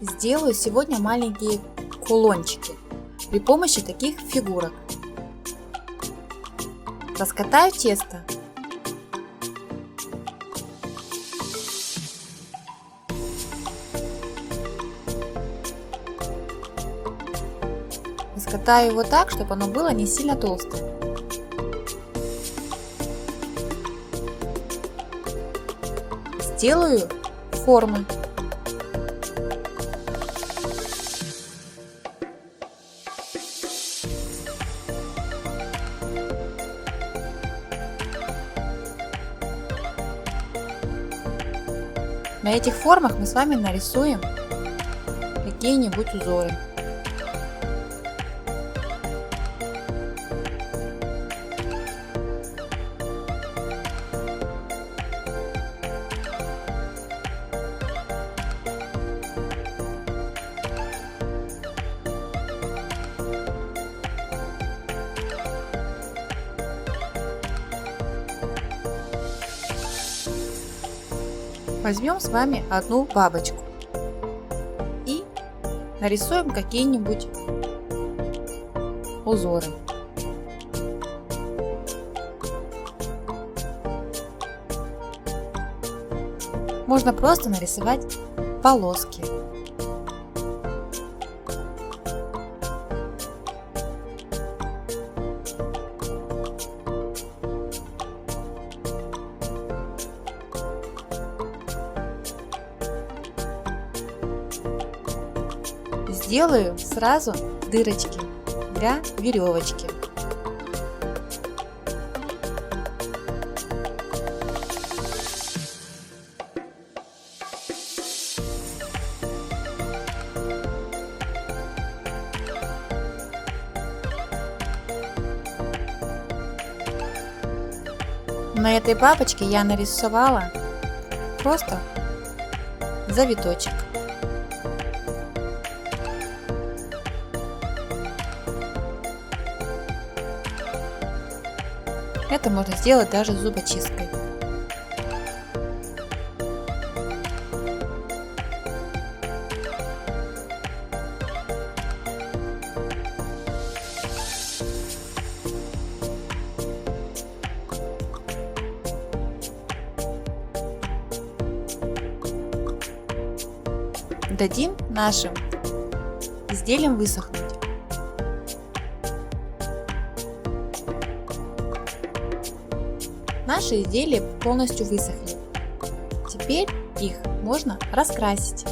Сделаю сегодня маленькие кулончики при помощи таких фигурок. Раскатаю тесто. Раскатаю его так, чтобы оно было не сильно толстое. Сделаю формы. На этих формах мы с вами нарисуем какие-нибудь узоры. Возьмем с вами одну бабочку и нарисуем какие-нибудь узоры. Можно просто нарисовать полоски. Сделаю сразу дырочки для веревочки. На этой бабочке я нарисовала просто завиточек. Это можно сделать даже зубочисткой. Дадим нашим изделиям высохнуть. Наши изделия полностью высохли. Теперь их можно раскрасить.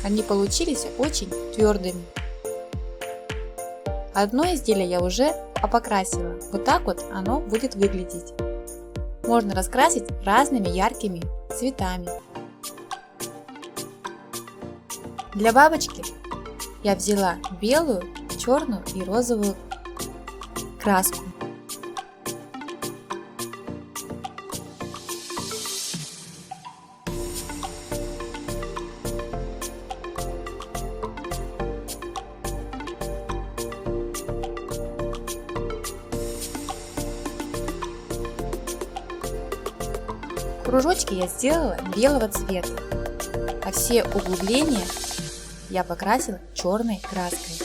Они получились очень твердыми. Одно изделие я уже покрасила. Вот так вот оно будет выглядеть. Можно раскрасить разными яркими цветами. Для бабочки я взяла белую, черную и розовую краску. Кружочки я сделала белого цвета, а все углубления я покрасила черной краской.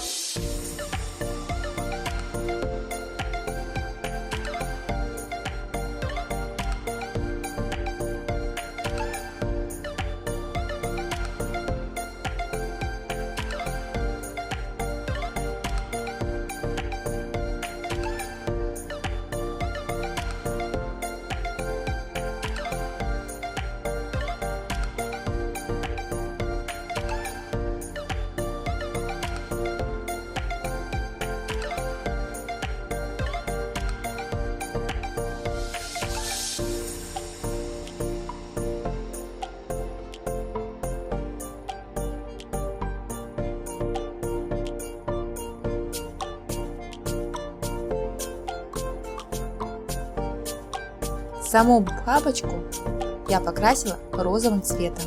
Саму бабочку я покрасила розовым цветом.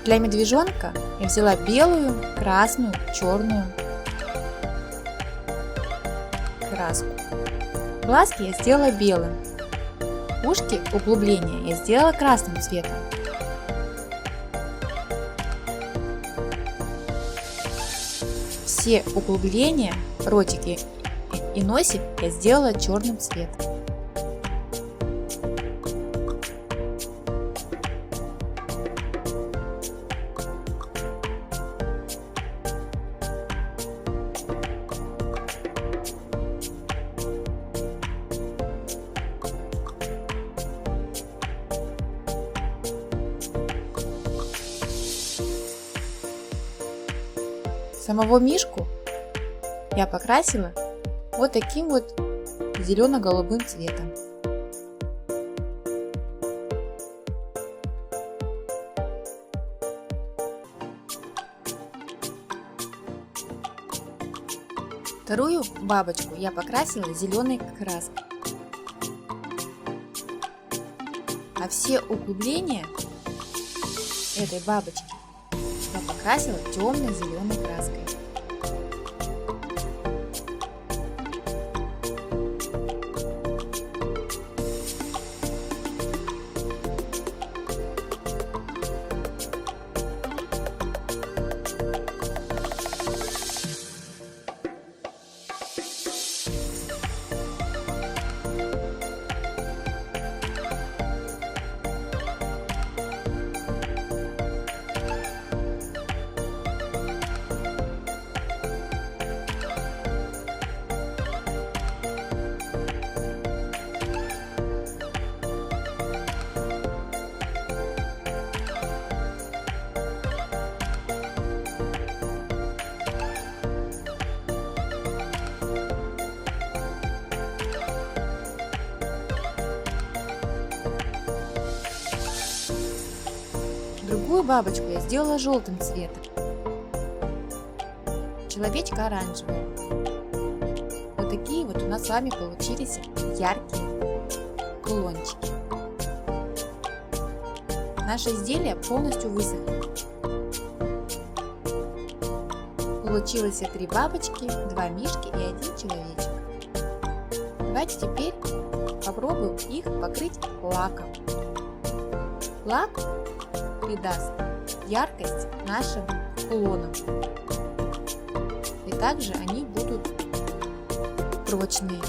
Для медвежонка я взяла белую, красную, черную краску. Глазки я сделала белым. Ушки углубления я сделала красным цветом. Все углубления, ротики и носик я сделала черным цветом. Самого мишку я покрасила вот таким вот зелено-голубым цветом. Вторую бабочку я покрасила зеленой краской. А все углубления этой бабочки я покрасила темно-зеленой краской. Другую бабочку я сделала желтым цветом, человечка оранжевого. Вот такие вот у нас с вами получились яркие кулончики. Наше изделие полностью высохло. Получилось 3 бабочки, 2 мишки и 1 человечек. Давайте теперь попробуем их покрыть лаком. Лак придаст яркость нашим кулонам, и также они будут прочные.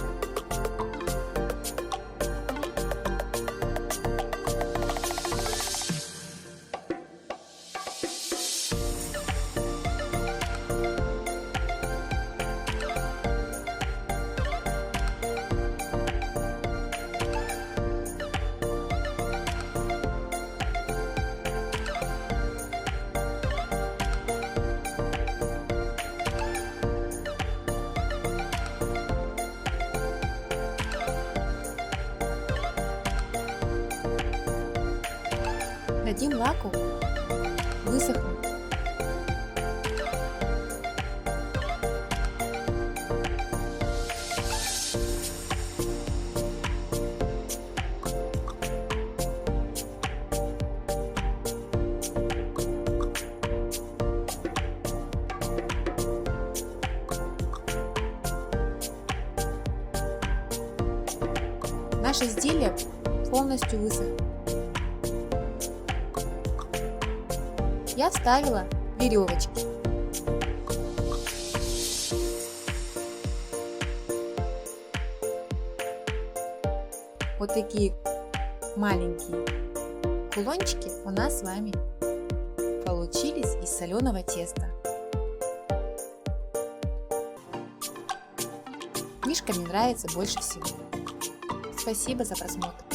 Дадим лаку высохнуть. Наше изделие полностью высохло. Я вставила веревочки. Вот такие маленькие кулончики у нас с вами получились из соленого теста. Мишка мне нравится больше всего. Спасибо за просмотр.